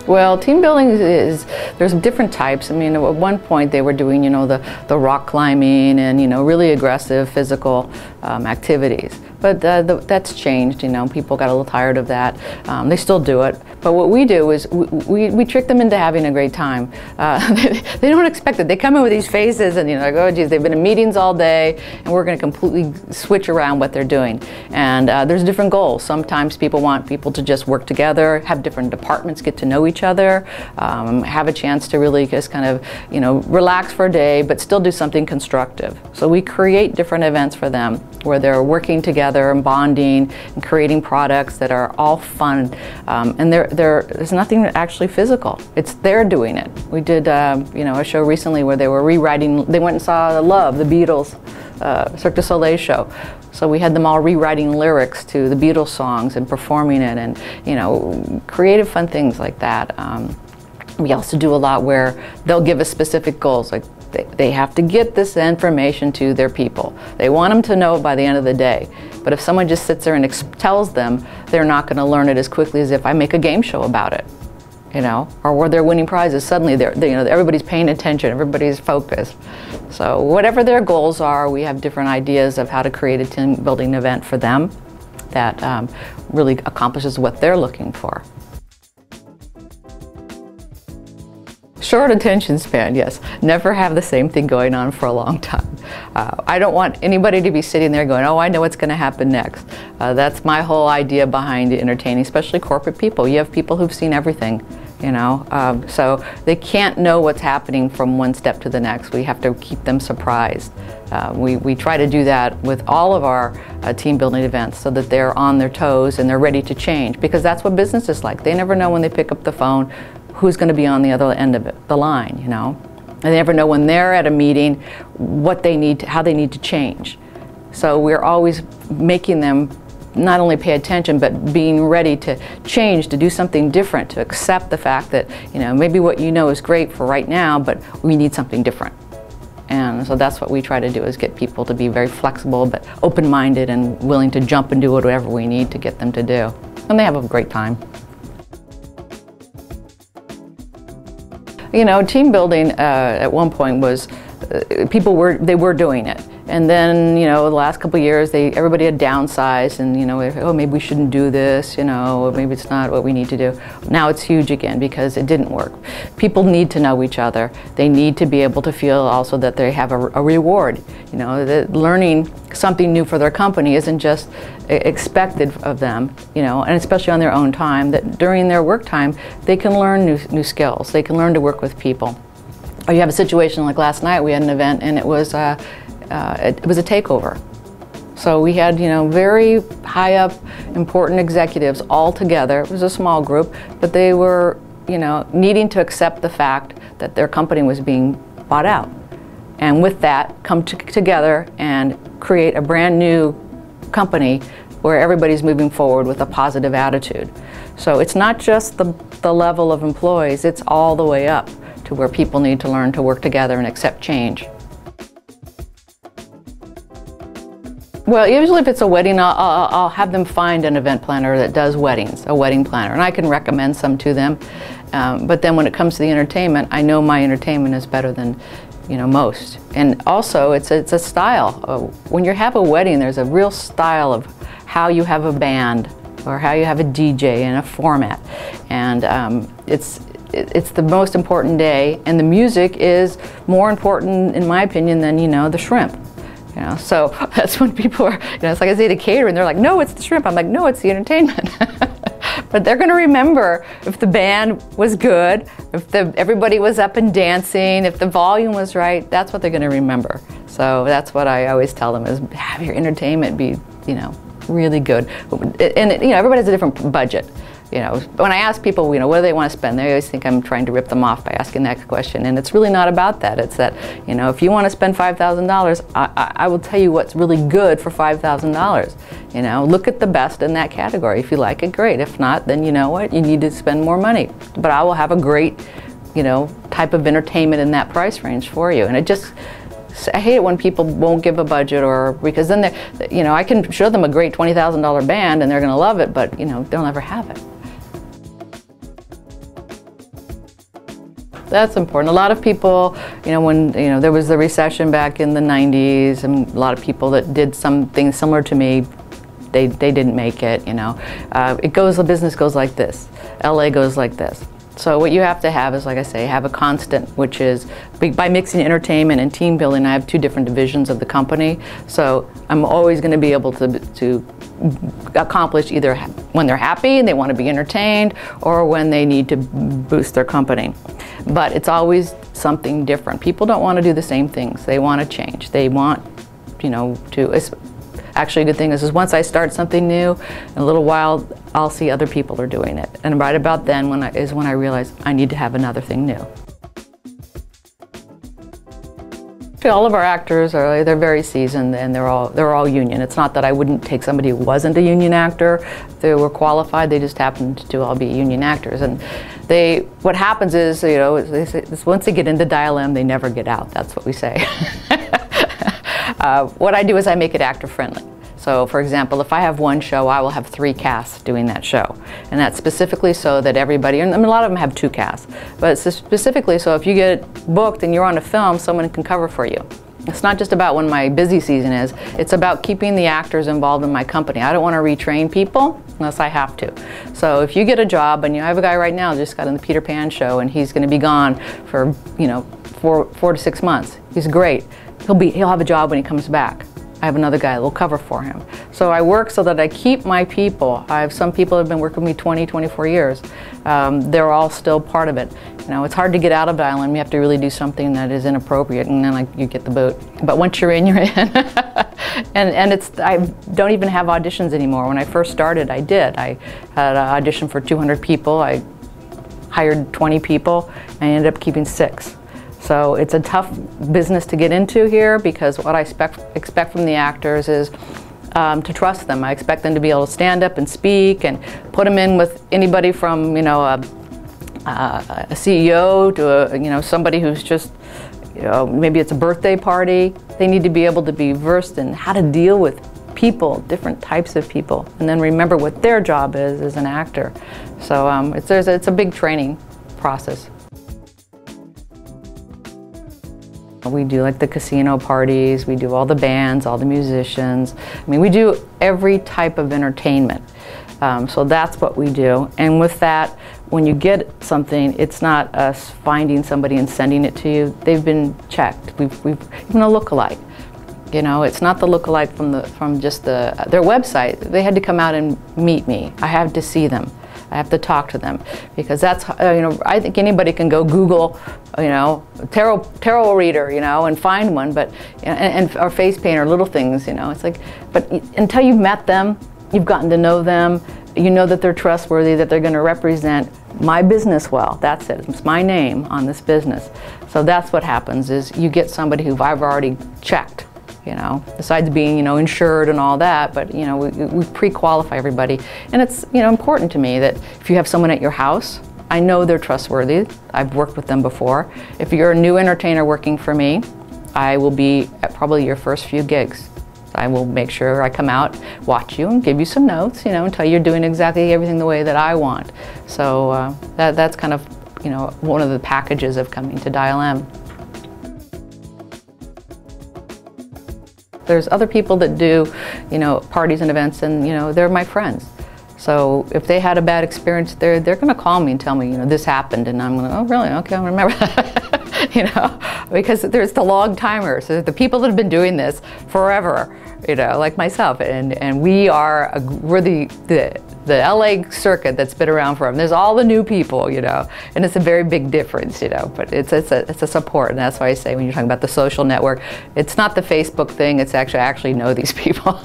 Well, team building there's different types. I mean, at one point they were doing, the rock climbing and, really aggressive physical activities. But that's changed, people got a little tired of that. They still do it. But what we do is we trick them into having a great time. They don't expect it. They come in with these faces and, like, oh, geez, they've been in meetings all day and we're going to completely switch around what they're doing. And there's different goals. Sometimes people want people to just work together, have different departments get to know each other, have a chance to really just kind of, relax for a day, but still do something constructive. So we create different events for them where they're working together and bonding and creating products that are all fun. And there's nothing actually physical. It's they're doing it. We did, a show recently where they were rewriting, they went and saw Love, the Beatles, Cirque du Soleil show. So we had them all rewriting lyrics to the Beatles songs and performing it and, creative fun things like that. We also do a lot where they'll give us specific goals, like they have to get this information to their people. They want them to know it by the end of the day. But if someone just sits there and tells them, they're not going to learn it as quickly as if I make a game show about it, or where they're winning prizes. Suddenly, everybody's paying attention, everybody's focused. So whatever their goals are, we have different ideas of how to create a team building event for them that really accomplishes what they're looking for. Short attention span, yes. Never have the same thing going on for a long time. I don't want anybody to be sitting there going, oh, I know what's going to happen next. That's my whole idea behind entertaining, especially corporate people. You have people who've seen everything, so they can't know what's happening from one step to the next. We have to keep them surprised. We try to do that with all of our team building events so that they're on their toes and they're ready to change, because that's what business is like. They never know when they pick up the phone who's going to be on the other end of it, the line, And they never know when they're at a meeting what they need, how they need to change. So we're always making them not only pay attention, but being ready to change, to do something different, to accept the fact that, maybe what is great for right now, but we need something different. And so that's what we try to do, is get people to be very flexible, but open-minded and willing to jump and do whatever we need to get them to do. And they have a great time. Team building at one point was, they were doing it. And then, the last couple of years, everybody had downsized and, oh, maybe we shouldn't do this, or maybe it's not what we need to do. Now it's huge again because it didn't work. People need to know each other. They need to be able to feel also that they have a reward. That learning something new for their company isn't just expected of them, and especially on their own time, that during their work time, they can learn new skills. They can learn to work with people. Or you have a situation like last night, we had an event and it was a takeover. So we had, very high up, important executives all together. It was a small group, but they were, needing to accept the fact that their company was being bought out. And with that, come together and create a brand new company where everybody's moving forward with a positive attitude. So it's not just the level of employees, it's all the way up to where people need to learn to work together and accept change. Well, usually if it's a wedding, I'll have them find an event planner that does weddings, a wedding planner, and I can recommend some to them. But then when it comes to the entertainment, I know my entertainment is better than most. And also, it's a style. When you have a wedding, there's a real style of how you have a band or how you have a DJ and a format. And it's the most important day, and the music is more important, in my opinion, than the shrimp. So that's when people are, it's like I say to catering, they're like, no, it's the shrimp. I'm like, no, it's the entertainment. But they're going to remember if the band was good, if everybody was up and dancing, if the volume was right, that's what they're going to remember. So that's what I always tell them, is have your entertainment be, really good. And everybody has a different budget. When I ask people, what do they want to spend, they always think I'm trying to rip them off by asking that question. And it's really not about that. It's that, if you want to spend $5,000, I will tell you what's really good for $5,000. Look at the best in that category. If you like it, great. If not, then you know what? You need to spend more money. But I will have a great, type of entertainment in that price range for you. And I hate it when people won't give a budget, or because then I can show them a great $20,000 band and they're going to love it, but they'll never have it. That's important. A lot of people, when there was the recession back in the 90s, and a lot of people that did something similar to me, they didn't make it. The business goes like this. LA goes like this. So what you have to have is, like I say, have a constant, which is by mixing entertainment and team building. I have two different divisions of the company, so I'm always going to be able to accomplish either when they're happy and they want to be entertained, or when they need to boost their company. But it's always something different. People don't want to do the same things. They want to change. They want, actually, a good thing is once I start something new, in a little while, I'll see other people are doing it. And right about then is when I realize I need to have another thing new. All of our actors they're very seasoned, and they're all union. It's not that I wouldn't take somebody who wasn't a union actor. If they were qualified, they just happened to all be union actors. And what happens is, once they get into Dial M, they never get out. That's what we say. What I do is I make it actor friendly. So, for example, if I have one show, I will have 3 casts doing that show. And that's specifically so that everybody, and a lot of them have 2 casts, but it's specifically so if you get booked and you're on a film, someone can cover for you. It's not just about when my busy season is, it's about keeping the actors involved in my company. I don't want to retrain people unless I have to. So if you get a job, and I have a guy right now who just got on the Peter Pan show, and he's going to be gone for 4 to 6 months. He's great. He'll have a job when he comes back. I have another guy that will cover for him. So I work so that I keep my people. I have some people that have been working with me 20, 24 years. They're all still part of it. It's hard to get out of Dial M. You have to really do something that is inappropriate, and then you get the boot. But once you're in, you're in. and I don't even have auditions anymore. When I first started, I did. I had an audition for 200 people. I hired 20 people, and I ended up keeping 6. So it's a tough business to get into here, because what I expect from the actors is to trust them. I expect them to be able to stand up and speak, and put them in with anybody from a CEO to somebody who's just maybe it's a birthday party. They need to be able to be versed in how to deal with people, different types of people, and then remember what their job is as an actor. So it's a big training process. We do like the casino parties, we do all the bands, all the musicians. I mean, we do every type of entertainment. So that's what we do. And with that, when you get something, it's not us finding somebody and sending it to you. They've been checked. We've even a look-alike. It's not the look-alike from just their website. They had to come out and meet me. I had to see them. I have to talk to them, because that's, I think anybody can go Google, tarot reader, and find one, but, or face painter, little things, it's like, but until you've met them, you've gotten to know them, you know that they're trustworthy, that they're going to represent my business well. That's it. It's my name on this business. So that's what happens, is you get somebody who I've already checked. Besides being, insured and all that, but, we pre-qualify everybody. And it's, important to me that if you have someone at your house, I know they're trustworthy. I've worked with them before. If you're a new entertainer working for me, I will be at probably your first few gigs. I will make sure I come out, watch you, and give you some notes, until you're doing exactly everything the way that I want. So that's kind of, one of the packages of coming to Dial M. There's other people that do, parties and events, and they're my friends. So if they had a bad experience, they're going to call me and tell me, this happened, and I'm going to, oh really? Okay, I'll remember that. Because there's the long timers, so the people that have been doing this forever, like myself, and we're the LA circuit that's been around forever. There's all the new people, and it's a very big difference, but it's a support, and that's why I say when you're talking about the social network, it's not the Facebook thing, it's I actually know these people.